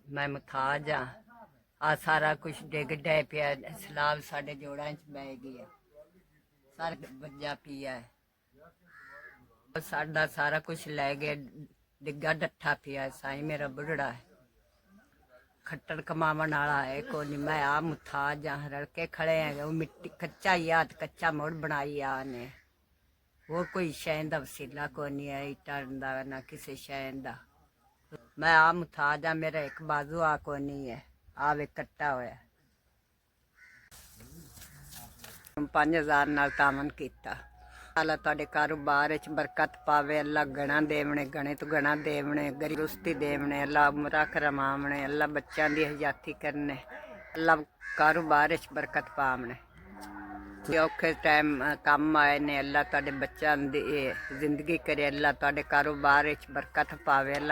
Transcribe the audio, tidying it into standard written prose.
मैं मुथाज हाँ। आ सारा कुछ डिग डै पिया, सलाब साढ़े जोड़ा च बह गई है, सर बज्जा पिया है, साडा सारा कुछ लै गए, डिग्गा डट्ठा पिया है। साईं मेरा बुढ़ड़ा है, खट्टर कमावन वाला है कोनी। मैं आ मुथाज हाँ, रल के खड़े हैं। वो मिट्टी कच्चा ही आ, कच्चा मुड़ बनाई आ ने, वो कोई शैन दा वसीला कोनी है, इटन दा ना किसी शैन दा। मैं आ मुथाज हाँ, मेरा एक बाजू आ कोनी है, आ वे कट्टा होया। 5000 नाल तामन किया। अल्लाह तुहाडे कारोबार च बरकत पावे, अल्लाह गणा देवने, गणे तो गणा देवने, गरीबुस्ती देवने, अल्लाह उमरा करमावने, अल्लाह बच्चों की हजाती करने, अल्लाह कारोबार च बरकत पावने। औखे टाइम कम आए ने, अल्लाह तुहाडे बच्चों की जिंदगी करे, अल्लाह तुहाडे कारोबार च बरकत पावे।